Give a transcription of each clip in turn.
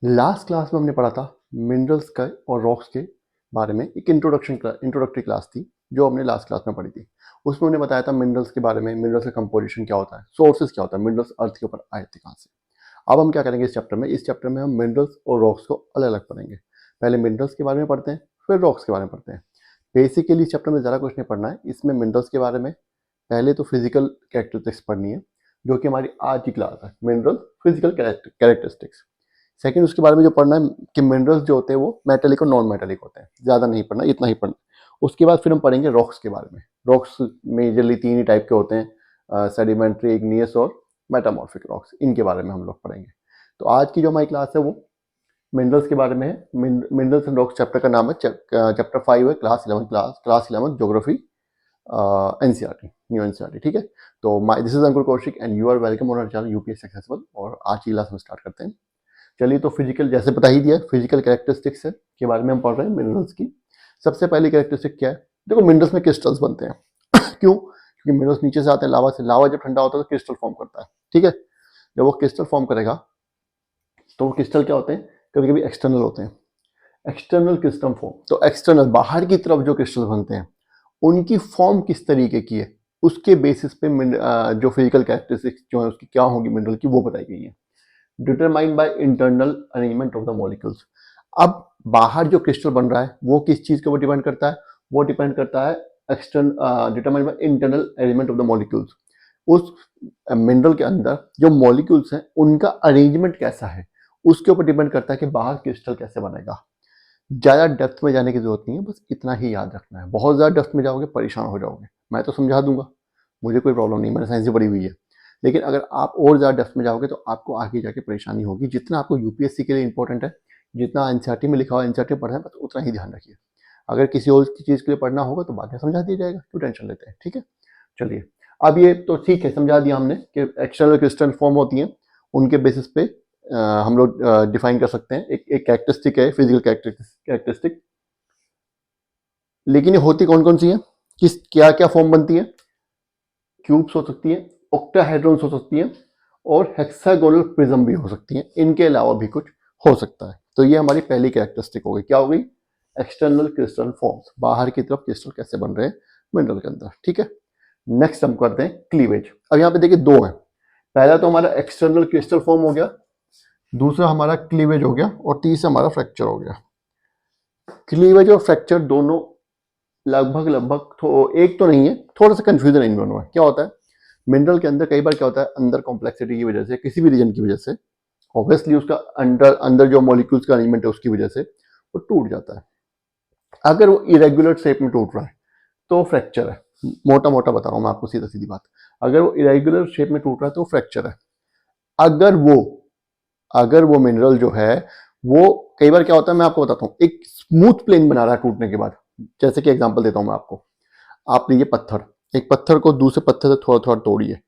Last class में हमने पढ़ा था मिनरल्स का और रॉक्स के बारे में। एक इंट्रोडक्टरी क्लास थी जो हमने लास्ट क्लास में पढ़ी थी। उसमें उन्हें बताया था मिनरल्स के बारे में, मिनरल्स का कंपोजिशन क्या होता है, सोर्सेज क्या होता है, मिनरल्स अर्थ के ऊपर आए थे कहाँ से। अब हम क्या करेंगे इस चैप्टर में? इस चैप्टर में हम मिनरल्स और रॉक्स को अलग अलग पढ़ेंगे। पहले मिनरल्स के बारे में पढ़ते हैं, फिर रॉक्स के बारे में पढ़ते हैं। बेसिकली इस चैप्टर में ज़्यादा कुछ नहीं पढ़ना है। इसमें मिनरल्स के बारे में पहले तो फिजिकल कैरेक्टरिस्टिक्स पढ़नी है, जो कि हमारी आज की क्लास है, मिनरल फिजिकल कैरेक्टरिस्टिक्स। सेकंड उसके बारे में जो पढ़ना है कि मिनरल्स जो होते हैं वो मेटेलिक और नॉन मेटेलिक होते हैं। ज़्यादा नहीं पढ़ना, इतना ही पढ़ना। उसके बाद फिर हम पढ़ेंगे रॉक्स के बारे में। रॉक्स मेजरली तीन ही टाइप के होते हैं, सेडिमेंट्री, इग्नियस और मेटामॉर्फिक रॉक्स। इनके बारे में हम लोग पढ़ेंगे। तो आज की जो हमारी क्लास है वो मिनरल्स के बारे में है। मिनरल्स एंड रॉक्स चैप्टर का नाम है, चैप्टर 5 है, class 11 geography, NCERT, new NCERT. ठीक है, तो this is Ankur Kaushik and you are welcome on our channel UPS successful. और आज की क्लास हम स्टार्ट करते हैं। चलिए, तो फिजिकल जैसे बता ही दिया, फिजिकल कैरेक्टरिस्टिक्स है के बारे में हम पढ़ रहे हैं मिनरल्स की। सबसे पहली कैरेक्टरिस्टिक क्या है? देखो, मिनरल्स में क्रिस्टल्स बनते हैं। क्यों? क्योंकि मिनरल्स नीचे से आते हैं लावा से। लावा जब ठंडा होता है तो क्रिस्टल फॉर्म करता है। ठीक है, जब वो क्रिस्टल फॉर्म करेगा तो वो क्रिस्टल क्या होते हैं? कभी कभी एक्सटर्नल होते हैं, एक्सटर्नल क्रिस्टल फॉर्म। तो एक्सटर्नल बाहर की तरफ जो क्रिस्टल बनते हैं उनकी फॉर्म किस तरीके की है, उसके बेसिस पे जो फिजिकल कैरेक्टरिस्टिक्स जो है उसकी क्या होगी मिनरल की, वो बताई गई है। Determined by internal arrangement of the molecules. अब बाहर जो क्रिस्टल बन रहा है वो किस चीज के ऊपर डिपेंड करता है? वो डिपेंड करता है determined by internal arrangement of the molecules. उस मिनरल के अंदर जो मॉलिक्यूल्स हैं उनका अरेंजमेंट कैसा है, उसके ऊपर डिपेंड करता है कि बाहर क्रिस्टल कैसे बनेगा। ज़्यादा डेप्थ में जाने की जरूरत नहीं है, बस इतना ही याद रखना है। बहुत ज़्यादा डेप्थ में जाओगे परेशान हो जाओगे। मैं तो समझा दूंगा, मुझे कोई प्रॉब्लम नहीं, मैंने साइंस से पढ़ी हुई है। लेकिन अगर आप और ज़्यादा डेप्थ में जाओगे तो आपको आगे जाके परेशानी होगी। जितना आपको यूपीएससी के लिए इंपॉर्टेंट है, जितना एनसीईआरटी में लिखा हुआ है एनसीईआरटी में पढ़ना है, बस उतना ही ध्यान रखिए। अगर किसी और चीज़ के लिए पढ़ना होगा तो बाद में समझा दिया जाएगा, क्यों टेंशन लेते हैं। ठीक है, चलिए। अब ये तो ठीक है, समझा दिया हमने कि एक्सटर्नल क्रिस्टल फॉर्म होती हैं, उनके बेसिस पे हम लोग डिफाइन कर सकते हैं। एक कैरेक्टरिस्टिक है, फिजिकल कैरेक्टरिस्टिक। लेकिन ये होती कौन कौन सी है, किस क्या क्या फॉर्म बनती है? क्यूब्स हो सकती है, ऑक्टाहेड्रॉन्स हो सकती है, और हेक्सागोनल प्रिज्म भी हो सकती है। इनके अलावा भी कुछ हो सकता है। तो ये हमारी पहली कैरेक्टरिस्टिक हो गई। क्या हो गई? एक्सटर्नल क्रिस्टल फॉर्म्स, बाहर की तरफ क्रिस्टल कैसे बन रहे हैं मिनरल के अंदर। ठीक है, नेक्स्ट हम करते हैं क्लीवेज। अब यहाँ पे देखिए दो है। पहला तो हमारा एक्सटर्नल क्रिस्टल फॉर्म हो गया, दूसरा हमारा क्लीवेज हो गया, और तीसरा हमारा फ्रैक्चर हो गया। क्लीवेज और फ्रैक्चर दोनों लगभग लगभग एक तो नहीं है, थोड़ा सा कंफ्यूजन इन दोनों में। क्या होता है मिनरल के अंदर? कई बार क्या होता है, अंदर कॉम्प्लेक्सिटी की वजह से, किसी भी रीजन की वजह से, ऑब्वियसली उसका अंदर अंदर जो मॉलिक्यूल्स का अरेंजमेंट है उसकी वजह से वो टूट जाता है। अगर वो इरेगुलर शेप में टूट रहा है तो फ्रैक्चर है। मोटा मोटा बता रहा हूं मैं आपको, सीधा सीधी बात। अगर वो इरेगुलर शेप में टूट रहा है तो फ्रैक्चर है। अगर वो अगर वो मिनरल जो है वो, कई बार क्या होता है मैं आपको बताता हूँ, एक स्मूथ प्लेन बना रहा है टूटने के बाद। जैसे कि एग्जांपल देता हूं मैं आपको। आप लीजिए पत्थर, एक पत्थर को दूसरे पत्थर से थोड़ा थोड़ा तोड़िए,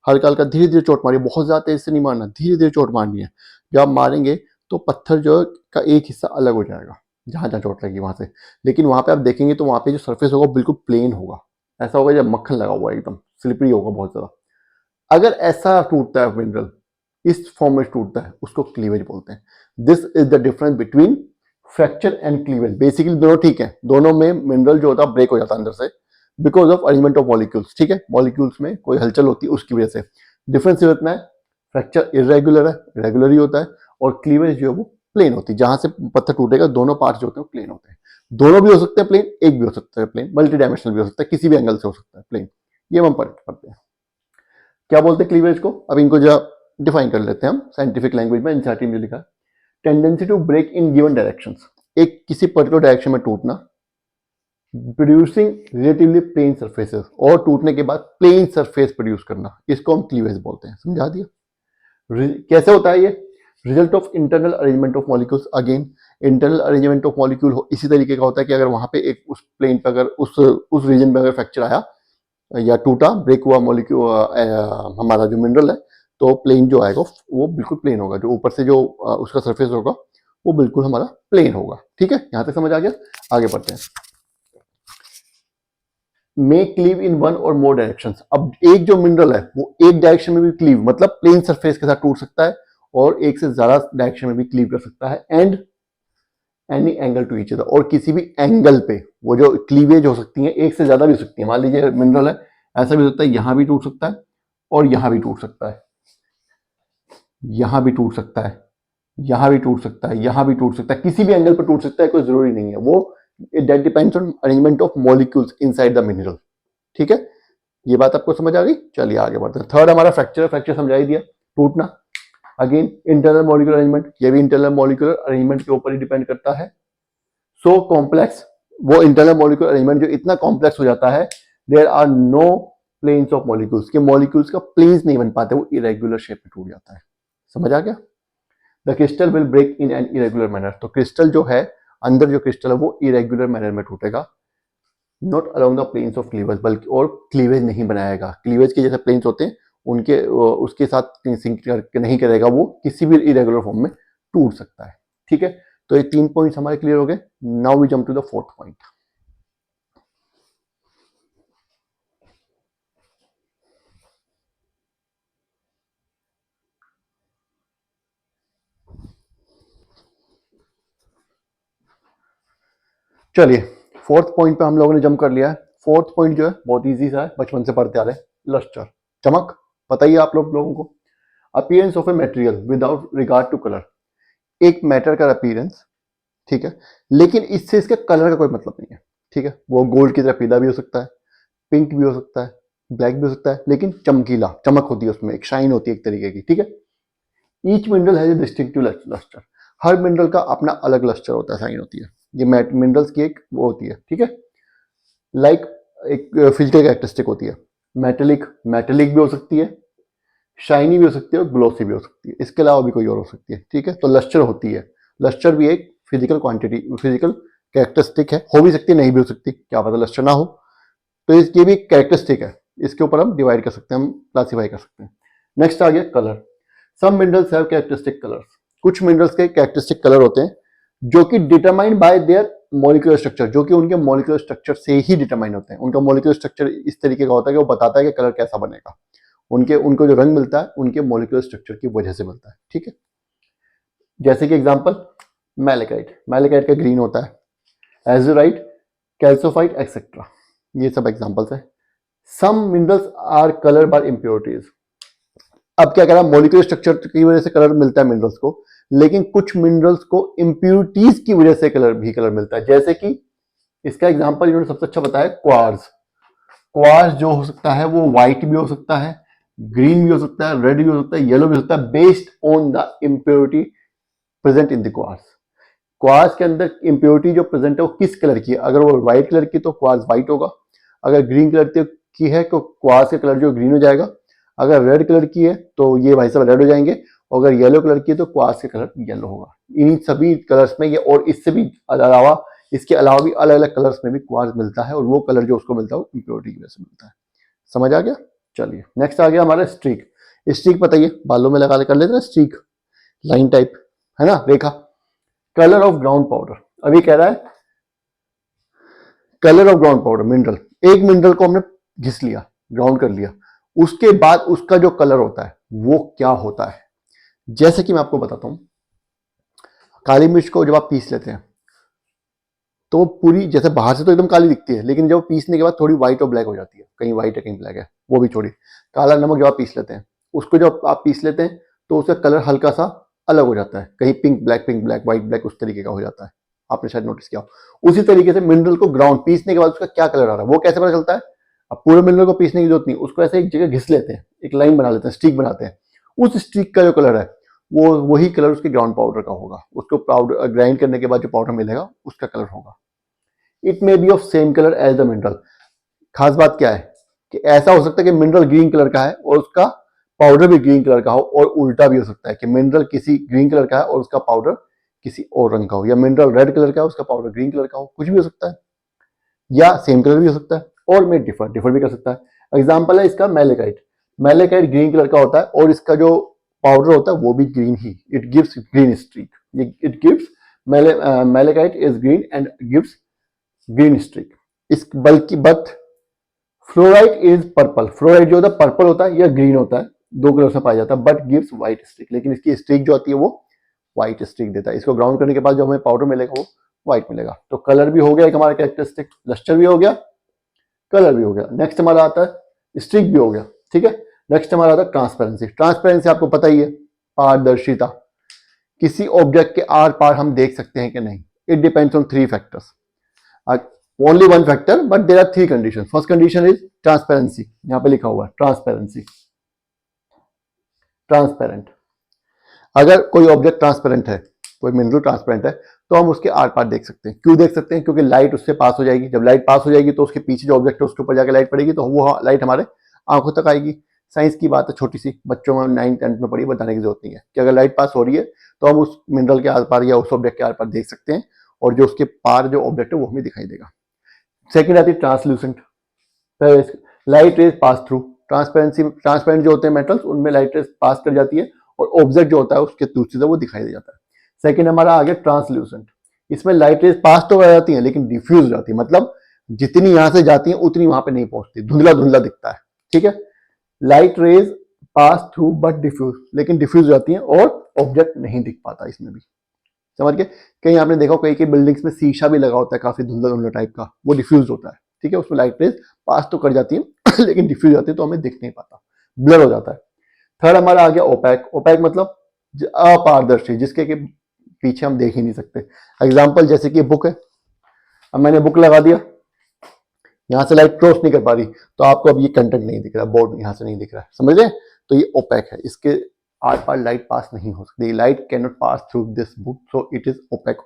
हल्का हल्का धीरे धीरे चोट मारिए, बहुत ज्यादा तेज से नहीं मारना, धीरे धीरे चोट मारनी है। जब आप मारेंगे तो पत्थर जो का एक हिस्सा अलग हो जाएगा, जहां जहां चोट लगी वहां से। लेकिन वहां पे आप देखेंगे तो वहां पे जो सरफेस होगा बिल्कुल प्लेन होगा। ऐसा होगा जब मक्खन लगा हुआ है, एकदम स्लिपरी होगा बहुत ज्यादा। अगर ऐसा टूटता है मिनरल, इस फॉर्म में टूटता है, उसको क्लीवेज बोलते हैं। This is the difference between fracture and cleavage. Basically दोनों ठीक है, दोनों में मिनरल जो होता है ब्रेक हो जाता है अंदर से, because of arrangement of molecules. ठीक है, मॉलिक्यूल्स में कोई हलचल होती है उसकी वजह से। डिफरेंस ये इतना है, फ्रैक्चर इरेगुलर है, रेगुलर ही होता है, और क्लीवेज जो है वो प्लेन होती है। जहां से पत्थर टूटेगा दोनों पार्ट जो होते हैं प्लेन होते हैं। दोनों भी हो सकते हैं प्लेन, एक भी हो सकता है प्लेन, मल्टी डायमेंशनल भी हो सकता है, किसी भी एंगल से हो सकता है प्लेन। ये हम पढ़ते हैं। क्या बोलते हैं क्लीवेज को? अब इनको जो डिफाइन कर लेते हैं हम साइंटिफिक लैंग्वेज में। एनसीईआरटी में लिखा, tendency to break in given directions, एक किसी पर्टिकुलर डायरेक्शन में टूटना, प्रोड्यूसिंग रिलेटिवली प्लेन सरफेसेस, और टूटने के बाद प्लेन सरफेस प्रोड्यूस करना, इसको हम क्लीवेज बोलते हैं। समझा दिया? कैसे होता है ये? Result of internal arrangement of molecules. Again, internal arrangement of molecule इसी तरीके का होता है कि अगर वहां पे एक उस प्लेन पे, अगर उस रीजन में अगर फ्रैक्चर आया या टूटा, ब्रेक हुआ मॉलिक्यूल, हमारा जो मिनरल है, तो प्लेन जो आएगा वो बिल्कुल प्लेन होगा। जो ऊपर से जो उसका सरफेस होगा वो बिल्कुल हमारा प्लेन होगा। ठीक है, यहां तक समझ आ गया? आगे बढ़ते हैं। मे क्लीव इन वन और मोर डायरेक्शंस। अब एक जो मिनरल है वो एक डायरेक्शन में भी क्लीव, मतलब प्लेन सरफेस के साथ टूट सकता है, और एक से ज्यादा डायरेक्शन में भी क्लीव कर सकता है, and any angle to each other, और किसी भी एंगल पे वो जो क्लीवेज हो सकती है एक से ज्यादा भी हो सकती है। मान लीजिए मिनरल है, ऐसा भी हो सकता है यहां भी टूट सकता है और यहां भी टूट सकता है, यहां भी टूट सकता है, यहां भी टूट सकता है, यहां भी टूट सकता है, किसी भी एंगल पर टूट सकता है, कोई जरूरी नहीं है वो। That depends on arrangement of molecules inside the mineral. ठीक है, ये बात आपको समझ आ गई। चलिए आगे बढ़ते हैं। थर्ड हमारा फ्रैक्चर, फ्रैक्चर समझा ही दिया, टूटना। अगेन इंटरनल मॉलिक्यूलर अरेंजमेंट, ये भी इंटरनल मॉलिक्यूलर अरेंजमेंट के ऊपर ही डिपेंड करता है। सो कॉम्प्लेक्स, वो इंटरनल मॉलिक्यूलर अरेंजमेंट जो इतना कॉम्प्लेक्स हो जाता है, there are no planes of molecules, के मॉलिक्यूल्स का प्लेन्स नहीं बन पाते, वो इरेगुलर शेप में टूट जाता है। समझ आ गया। The crystal will break in an irregular manner, तो क्रिस्टल जो है अंदर जो क्रिस्टल है वो इरेगुलर मैनर में टूटेगा, not along the planes of cleavage, बल्कि और क्लीवेज नहीं बनाएगा, क्लीवेज के जैसे प्लेन्स होते हैं उनके उसके साथ सिंक नहीं करेगा, वो किसी भी इरेगुलर फॉर्म में टूट सकता है। ठीक है, तो ये 3 पॉइंट्स हमारे क्लियर हो गए। Now we jump to the fourth point. चलिए फोर्थ पॉइंट पे हम लोगों ने जंप कर लिया है। फोर्थ पॉइंट जो है बहुत इजी सा है, बचपन से पढ़ते आ रहे हैं, लस्टर, चमक, पता ही है आप लोगों को। Appearance of a material without regard to colour, एक मैटर का अपीयरेंस, ठीक है, लेकिन इससे इसके कलर का कोई मतलब नहीं है। ठीक है, वो गोल्ड की तरह पीला भी हो सकता है, पिंक भी हो सकता है, ब्लैक भी हो सकता है, लेकिन चमकीला, चमक होती है उसमें, एक शाइन होती है एक तरीके की। ठीक है, each mineral has a distinctive lustre, हर मिनरल का अपना अलग लस्टर होता है, साइन होती है, ये मिनरल्स की एक वो होती है। ठीक है, लाइक एक फिजिकल कैरेक्टरिस्टिक होती है। मेटेलिक, मेटेलिक भी हो सकती है, शाइनी भी हो सकती है और ग्लोसी भी हो सकती है, इसके अलावा भी कोई और हो सकती है। ठीक है, तो लस्टर होती है, लस्टर भी एक फिजिकल क्वांटिटी, फिजिकल कैरेक्टरिस्टिक है, हो भी सकती है नहीं भी हो सकती, क्या पता लस्टर ना हो, तो ये भी एक कैरेक्टरिस्टिक है, इसके ऊपर हम डिवाइड कर सकते हैं, हम क्लासीफाई कर सकते हैं। नेक्स्ट आ गया colour. Some minerals have characteristic colours, कुछ मिनरल्स के कैरेक्टरिस्टिक कलर होते हैं जो कि determined by their molecular structure, जो कि उनके मॉलिक्यूलर स्ट्रक्चर से ही डिटरमाइन होते हैं। उनका मॉलिक्यूलर स्ट्रक्चर इस तरीके का होता है कि वो बताता है कि कलर कैसा बनेगा, उनको जो रंग मिलता है उनके मॉलिक्यूलर स्ट्रक्चर की वजह से मिलता है। ठीक है, जैसे कि एग्जांपल मैलेकाइट, मैलेकाइट का ग्रीन होता है, एज़ोराइट, कैल्सोफाइट एक्सेट्रा, ये सब एग्जांपल्स है। Some minerals are colour by impurities, अब क्या कह रहा है, मॉलिक्यूलर स्ट्रक्चर की वजह से कलर मिलता है मिनरल्स को, लेकिन कुछ मिनरल्स को इम्प्योरिटीज की वजह से कलर मिलता है। जैसे कि इसका एग्जांपल इन्होंने सबसे अच्छा बताया, क्वार्ट्ज। क्वार्ट्ज जो हो सकता है वो व्हाइट भी हो सकता है, ग्रीन भी हो सकता है, रेड भी हो सकता है, येलो भी हो सकता है, based on the impurity present in the quartz. Quartz के अंदर इम्प्योरिटी जो प्रेजेंट है वो किस कलर की है, अगर वो व्हाइट कलर की तो क्वार्ट्ज व्हाइट होगा, अगर ग्रीन कलर की है तो क्वार्ट्ज का कलर जो ग्रीन हो जाएगा, अगर रेड कलर की है तो ये भाई साहब रेड हो जाएंगे, और अगर येलो कलर की है तो क्वार्ट्ज का कलर येलो होगा। इन सभी कलर्स में ये, और इससे भी अलावा, इसके अलावा भी अलग अलग कलर्स में भी क्वार्ट्ज मिलता है, और वो कलर जो उसको मिलता है वो इम्प्योरिटी की वजह से मिलता है। समझ आ गया। चलिए नेक्स्ट आ गया हमारा स्ट्रीक। स्ट्रीक बताइए, बालों में लगा कर लेते हैं स्ट्रीक, लाइन टाइप, है ना, रेखा। कलर ऑफ ग्राउंड पाउडर, अभी कह रहा है colour of ground powder, mineral, एक मिनरल को हमने घिस लिया, ग्राउंड कर लिया, उसके बाद उसका जो कलर होता है वो क्या होता है। जैसे कि मैं आपको बताता हूं, काली मिर्च को जब आप पीस लेते हैं तो पूरी, जैसे बाहर से तो एकदम काली दिखती है, लेकिन जब पीसने के बाद थोड़ी व्हाइट और ब्लैक हो जाती है, कहीं व्हाइट है कहीं ब्लैक है, वो भी छोड़ी। काला नमक जब आप पीस लेते हैं, उसको जब आप पीस लेते हैं तो उसका कलर हल्का सा अलग हो जाता है, कहीं पिंक ब्लैक, व्हाइट ब्लैक, उस तरीके का हो जाता है, आपने शायद नोटिस किया। उसी तरीके से मिनरल को ग्राउंड पीसने के बाद उसका क्या कलर आ रहा है वो कैसे पता चलता है। अब पूरे मिनरल को पीसने की जरूरत नहीं, उसको ऐसे एक जगह घिस लेते हैं, एक लाइन बना लेते हैं, स्टिक बनाते हैं, उस स्टिक का जो कलर है वो वही कलर उसके ग्राउंड पाउडर का होगा, उसको पाउडर ग्राइंड करने के बाद जो पाउडर मिलेगा उसका कलर होगा। It may be of same colour as the mineral, खास बात क्या है कि ऐसा हो सकता है कि मिनरल ग्रीन कलर का है और उसका पाउडर भी ग्रीन कलर का हो, और उल्टा भी हो सकता है कि मिनरल किसी ग्रीन कलर का है और उसका पाउडर किसी और रंग का हो, या मिनरल रेड कलर का है उसका पाउडर ग्रीन कलर का हो, कुछ भी हो सकता है, या सेम कलर भी हो सकता है, और में डिफर भी कर सकता है। एग्जाम्पल है इसका मैलेकाइट, मैलेकाइट ग्रीन कलर का होता है और इसका जो पाउडर होता है वो भी green he, it gives green streak, it gives malachite is green and gives green streak. But fluorite is purple, fluorite जो होता है पर्पल होता है या ग्रीन होता है, दो कलर में पाया जाता है, बट गिव्स व्हाइट स्ट्रिक, लेकिन इसकी स्ट्रिक जो आती है वो व्हाइट स्ट्रिक देता है। इसको ग्राउंड करने के बाद जो हमें पाउडर मिलेगा वो व्हाइट मिलेगा। तो कलर भी हो गया एक हमारा कैरेक्टरिस्टिक, लस्टर भी हो गया, कलर भी हो गया। नेक्स्ट हमारा आता है स्ट्रिक भी हो गया, ठीक है। नेक्स्ट हमारा आता है ट्रांसपेरेंसी। ट्रांसपेरेंसी आपको पता ही है, पारदर्शिता, किसी ऑब्जेक्ट के आर पार हम देख सकते हैं कि नहीं। It depends on three factors, only one factor but there are three condition. First condition is transparency, यहां पे लिखा हुआ है ट्रांसपेरेंसी, ट्रांसपेरेंट। अगर कोई ऑब्जेक्ट ट्रांसपेरेंट है, कोई मिनरल ट्रांसपेरेंट है, तो हम उसके आर पार देख सकते हैं। क्यों देख सकते हैं? क्योंकि लाइट उससे पास हो जाएगी। जब लाइट पास हो जाएगी तो उसके पीछे जो ऑब्जेक्ट है उसके ऊपर जाकर लाइट पड़ेगी, तो वो लाइट हमारे आंखों तक आएगी। साइंस की बात है, छोटी सी, बच्चों में 9th 10th में पढ़ी, बताने की जरूरत नहीं है कि अगर लाइट पास हो रही है तो हम उस मिनरल के आर पार या उस ऑब्जेक्ट के आर पार देख सकते हैं, और जो उसके पार जो ऑब्जेक्ट है वो हमें दिखाई देगा। सेकेंड आती है translucent, light rays pass through. Transparency, transparent जो होते हैं मेटल्स, उनमें लाइट रेज पास कर जाती है और ऑब्जेक्ट जो होता है उसके दूसरी तरफ वो दिखाई दे जाता है। सेकंड हमारा आ गया ट्रांसल्यूसेंट। इसमें लाइट रेज पास तो कर जाती है लेकिन डिफ्यूज हो जाती है, मतलब जितनी यहां से जाती है उतनी वहां पे नहीं पहुंचती, धुंधला धुंधला दिखता है, ठीक है। Light rays pass through but diffuse, लेकिन डिफ्यूज हो जाती है और ऑब्जेक्ट नहीं दिख पाता इसमें भी, समझ गए। कहीं आपने देखा कई कई बिल्डिंग्स में शीशा भी लगा होता है, काफी धुंधला धुंधला टाइप का, वो डिफ्यूज होता है, ठीक है। उसमें लाइट रेज पास तो कर जाती है लेकिन डिफ्यूज जाती है तो हमें दिख नहीं पाता, ब्लर हो जाता है। थर्ड हमारा आ गया ओपैक। ओपैक मतलब अपारदर्शी, जिसके के पीछे हम देख ही नहीं सकते। एग्जाम्पल जैसे कि बुक है, अब मैंने बुक लगा दिया, यहां से लाइट क्रॉस नहीं कर पा रही, तो आपको अब ये कंटेंट नहीं दिख रहा, बोर्ड यहां से नहीं दिख रहा है, समझ गए। तो ये ओपैक है, इसके आर पार लाइट पास नहीं हो सकती। Light can not pass through this book, so it is opaque,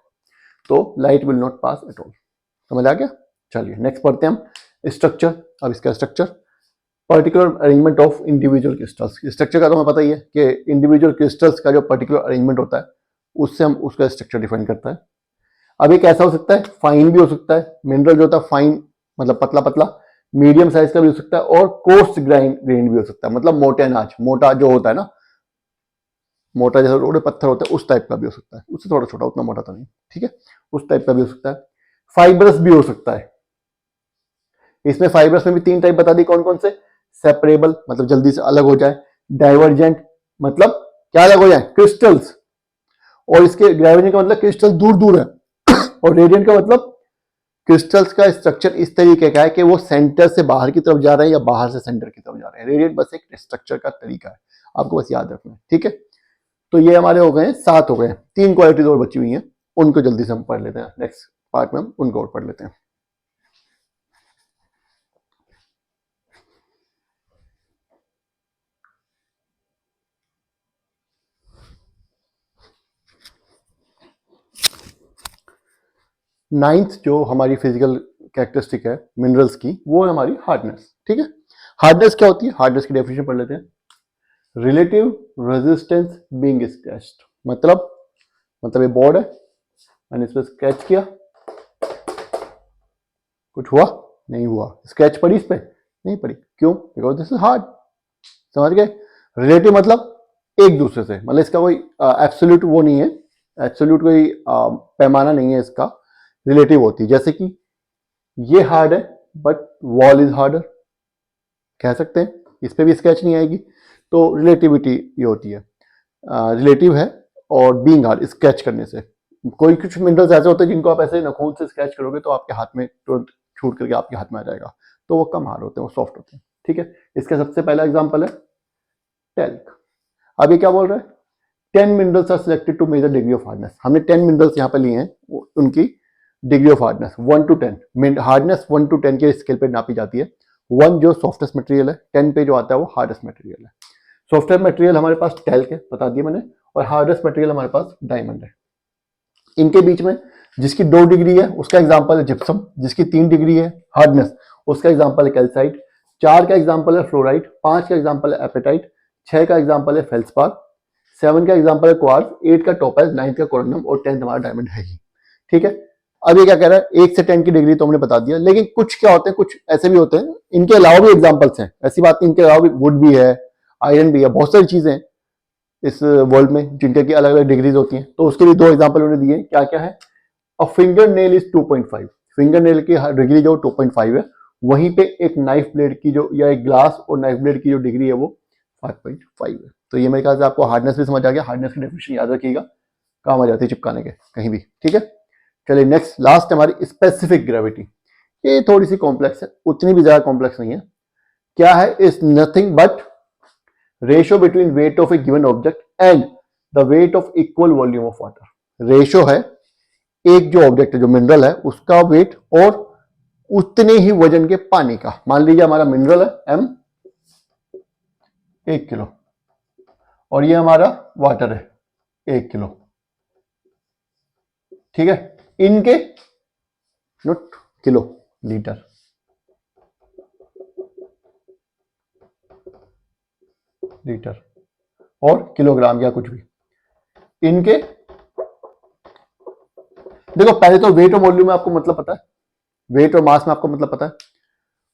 तो light will not pass at all. समझ आ गया। चलिए नेक्स्ट पढ़ते हैं हम स्ट्रक्चर। अब इसका structure, particular arrangement of individual crystals. Structure का तो हमें पता ही है कि इंडिविजुअल क्रिस्टल्स का जो पर्टिकुलर अरेंजमेंट होता है उससे हम उसका स्ट्रक्चर डिफाइन करता है। अब ये कैसा हो सकता है? फाइन भी हो सकता है, मिनरल जो होता है फाइन मतलब पतला पतला, मीडियम साइज का भी हो सकता है, और कोर्स ग्रेन भी हो सकता है, मतलब मोटे अनाज, मोटा जो होता है ना, मोटा जैसे रोड़े पत्थर होते हैं उस टाइप का भी हो सकता है, उससे थोड़ा छोटा, उतना मोटा तो नहीं, ठीक है, उस टाइप का भी हो सकता है। फाइबरस भी हो सकता है। इसमें फाइबर्स में भी तीन टाइप बता दी, कौन कौन से? सेपरेबल मतलब जल्दी से अलग हो जाए, डाइवर्जेंट मतलब क्या अलग हो जाए, क्रिस्टल्स, और इसके डाइवर्जेंट का मतलब क्रिस्टल दूर दूर है, और रेडियंट का मतलब क्रिस्टल्स का स्ट्रक्चर इस तरीके का है कि वो सेंटर से बाहर की तरफ जा रहे हैं या बाहर से सेंटर की तरफ जा रहे हैं। रेडियंट बस एक स्ट्रक्चर का तरीका है, आपको बस याद रखना है, ठीक है। तो ये हमारे हो गए 7 हो गए, 3 क्वालिटीज और बची हुई हैं, उनको जल्दी से हम पढ़ लेते हैं। नेक्स्ट पार्ट में हम उनको और पढ़ लेते हैं। नाइन्थ जो हमारी फिजिकल कैरेक्टरिस्टिक है मिनरल्स की, वो है हमारी हार्डनेस, ठीक है। हार्डनेस क्या होती है? हार्डनेस की डेफिनेशन पढ़ लेते हैं। रिलेटिव रेजिस्टेंस बीइंग स्केच्ड, मतलब ये बोर्ड है, मैंने इस पर स्केच किया, कुछ हुआ? नहीं हुआ। स्केच पड़ी इस पे? नहीं पड़ी। क्यों? बिकॉज दिस इज हार्ड, समझ गए। रिलेटिव मतलब एक दूसरे से, मतलब इसका कोई एब्सोल्यूट वो नहीं है, एब्सोल्यूट कोई पैमाना नहीं है इसका, रिलेटिव होती है। जैसे कि ये हार्ड है बट वॉल इज हार्डर, कह सकते हैं, इस पे भी स्केच नहीं आएगी, तो रिलेटिविटी ये होती है, रिलेटिव है। और बीइंग हार्ड, स्केच करने से, कोई कुछ मिनरल्स ऐसे होते हैं जिनको आप ऐसे नखून से स्केच करोगे तो आपके हाथ में तुरंत छूट करके आपके हाथ में आ जाएगा, तो वो कम हार्ड होते हैं, वो सॉफ्ट होते हैं, ठीक है। इसका सबसे पहला एग्जांपल है टेल्क। अब ये क्या बोल रहा है? 10 minerals are selected to measure degree of hardness. हमने 10 मिनरल्स यहाँ पे लिए हैं, उनकी degree of hardness 1 to 10, hardness 1 to 10 के स्केल पे नापी जाती है। 1 जो सॉफ्टेस्ट मटेरियल है, 10 पे जो आता है वो हार्डेस्ट मटेरियल है। सॉफ्टवेयर मटेरियल हमारे पास टेल्क है, बता दिया मैंने, और हार्डेस्ट मटेरियल हमारे पास डायमंड है। इनके बीच में जिसकी 2 डिग्री है उसका एग्जांपल है जिप्सम, जिसकी 3 डिग्री है हार्डनेस उसका एग्जांपल है कैल्साइट, 4 का एग्जांपल है फ्लोराइट, 5 का एग्जांपल है एपेटाइट, 6 का एग्जांपल है फेल्सपार, 7 का एग्जांपल है क्वार्ट्ज, 8 का टोपाज, 9 का कोरंडम, और 10 हमारा डायमंड है ही, ठीक है। अब ये क्या कह रहा है? 1 से 10 की डिग्री तो हमने बता दिया, लेकिन कुछ क्या होते हैं, कुछ ऐसे भी होते हैं, इनके अलावा भी एग्जांपल्स हैं, ऐसी बात नहीं, इनके अलावा भी वुड भी है, आयरन भी है, बहुत सारी चीजें हैं इस वर्ल्ड में जिनके की अलग अलग डिग्रीज होती हैं, तो उसके लिए 2 एग्जांपल उन्होंने दिए। क्या क्या है? A finger nail is 2.5, finger nail की डिग्री जो 2.5 है, वहीं पे एक नाइफ ब्लेड की जो, या एक ग्लास और नाइफ ब्लेड की जो डिग्री है वो 5.5 है। तो ये मेरे ख्याल से आपको हार्डनेस भी समझ आ गया। हार्डनेस की डेफिनेशन याद रखिएगा, काम आ जाती है चिपकाने के कहीं भी, ठीक है। चलिए नेक्स्ट लास्ट हमारी स्पेसिफिक ग्रेविटी। ये थोड़ी सी कॉम्प्लेक्स है, उतनी भी ज्यादा कॉम्प्लेक्स नहीं है। क्या है? Is nothing but ratio between weight of a given object and the weight of equal volume of water. Ratio है एक जो ऑब्जेक्ट है, जो मिनरल है, उसका वेट और उतने ही वजन के पानी का। मान लीजिए हमारा मिनरल है M 1 किलो और ये हमारा वाटर है 1 किलो, ठीक है। इनके नोट किलो, लीटर, लीटर और किलोग्राम या कुछ भी, इनके देखो पहले तो वेट और वॉल्यूम में आपको मतलब पता है, वेट और मास में आपको मतलब पता है।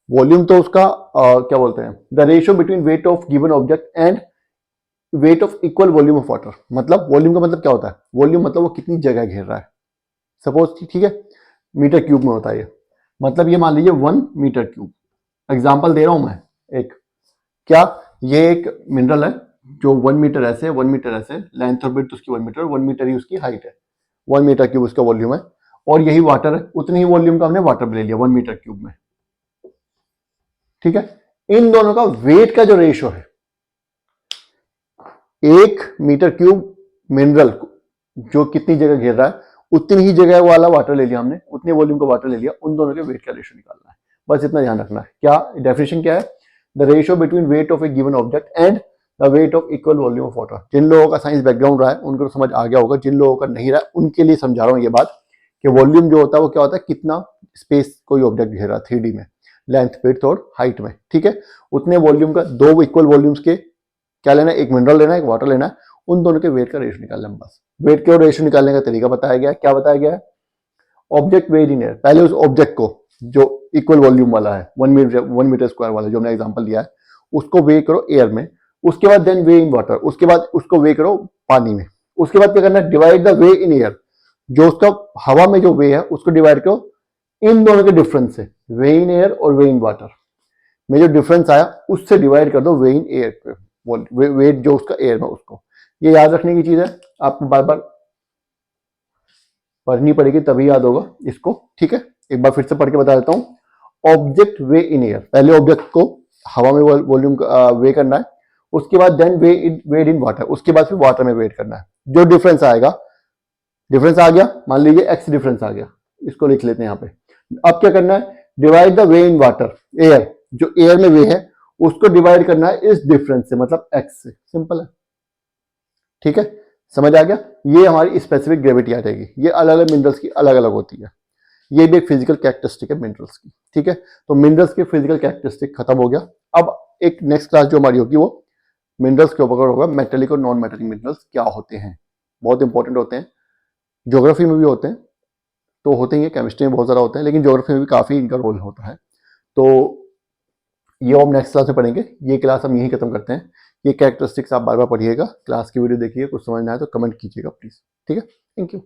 वॉल्यूम तो उसका क्या बोलते हैं, the ratio between weight of given object and wait of equal volume of water. मतलब वॉल्यूम का मतलब क्या होता है? वॉल्यूम मतलब वो कितनी जगह घेर रहा है। सपोज ठीक है, मीटर क्यूब में होता है ये, मतलब ये मान लीजिए 1 मीटर क्यूब। एग्जाम्पल दे रहा हूं मैं एक, क्या ये एक मिनरल है जो 1 मीटर ऐसे, 1 मीटर ऐसे, लेंथ और ब्रेड्थ उसकी 1 मीटर, 1 मीटर ही उसकी हाइट है, 1 मीटर क्यूब उसका वॉल्यूम है, और यही वाटर है, उतनी ही वॉल्यूम का हमने वाटर ले लिया 1 मीटर क्यूब में, ठीक है। इन दोनों का वेट का जो रेशियो है, 1 मीटर क्यूब मिनरल जो कितनी जगह घेर रहा है, उतनी ही जगह वाला वाटर ले लिया हमने, उतने वॉल्यूम का वाटर ले लिया, उन दोनों के वेट का रेशियो निकालना है। बस इतना ध्यान रखना है। क्या डेफिनेशन क्या है? The ratio between weight of a given object and the weight of equal volume of water. जिन लोगों का साइंस बैकग्राउंड रहा है उनको समझ आ गया होगा, जिन लोगों का नहीं रहा उनके लिए समझा रहा हूं ये बात कि वॉल्यूम जो होता है वो क्या होता है, कितना स्पेस कोई ऑब्जेक्ट घेर रहा है 3D में, लेंथ, ब्रेड्थ और हाइट में, ठीक है। उतने वॉल्यूम का दो इक्वल वॉल्यूम्स के क्या लेना है, एक मिनरल लेना है, एक वाटर लेना है, उन दोनों के वेट का रेशियो निकालना है। बस वेट के रेशियो निकालने का तरीका बताया गया है। क्या बताया गया है? ऑब्जेक्ट वेट इन एयर, पहले उस ऑब्जेक्ट को जो इक्वल वॉल्यूम वाला है 1 मीटर स्क्वायर वाला जो हमने एग्जांपल लिया है, उसको वे करो एयर में, उसके बाद देन वे इन वाटर, उसके बाद उसको वे करो पानी में, उसके बाद क्या करना है, divide the way in air, जो उसका हवा में जो वे है उसको डिवाइड करो इन दोनों के डिफरेंस से, वे इन एयर और वे इन वाटर में जो डिफरेंस आया उससे डिवाइड कर दो वे इन एयर, वेट जो उसका एयर में, उसको। ये याद रखने की चीज है, आपको बार बार पढ़नी पड़ेगी तभी याद होगा इसको, ठीक है। एक बार फिर से पढ़ के बता देता हूं। ऑब्जेक्ट वे इन एयर, पहले ऑब्जेक्ट को हवा में वॉल्यूम वे करना है, उसके बाद देन वेट इन वाटर, उसके बाद फिर वाटर में वेट करना है। जो डिफरेंस आएगा, डिफरेंस आ गया, मान लीजिए एक्स डिफरेंस आ गया, इसको लिख लेते हैं यहाँ पे। अब क्या करना है, divide the way in water, air जो एयर में वे है उसको डिवाइड करना है इस डिफरेंस से, मतलब एक्स से। सिंपल है, ठीक है, समझ आ गया। ये हमारी स्पेसिफिक ग्रेविटी आ जाएगी। ये अलग अलग मिनरल्स की अलग अलग होती है, ये भी एक फिजिकल कैरेक्टरिस्टिक है मिनरल्स की, ठीक है। तो मिनरल्स के फिजिकल कैरेक्टरिस्टिक खत्म हो गया। अब एक नेक्स्ट क्लास जो हमारी होगी वो मिनरल्स के ऊपर होगा, मेटेलिक और नॉन मेटेलिक मिनरल्स क्या होते हैं, बहुत इंपॉर्टेंट होते हैं। ज्योग्राफी में भी होते हैं, तो होते ही है, केमिस्ट्री में बहुत ज़्यादा होते हैं, लेकिन ज्योग्राफी में भी काफ़ी इनका रोल होता है। तो ये हम नेक्स्ट क्लास में पढ़ेंगे। ये क्लास हम यहीं खत्म करते हैं। ये कैरेक्टरिस्टिक्स आप बार बार पढ़िएगा, क्लास की वीडियो देखिए, कुछ समझ ना आए तो कमेंट कीजिएगा प्लीज़, ठीक है। Thank you.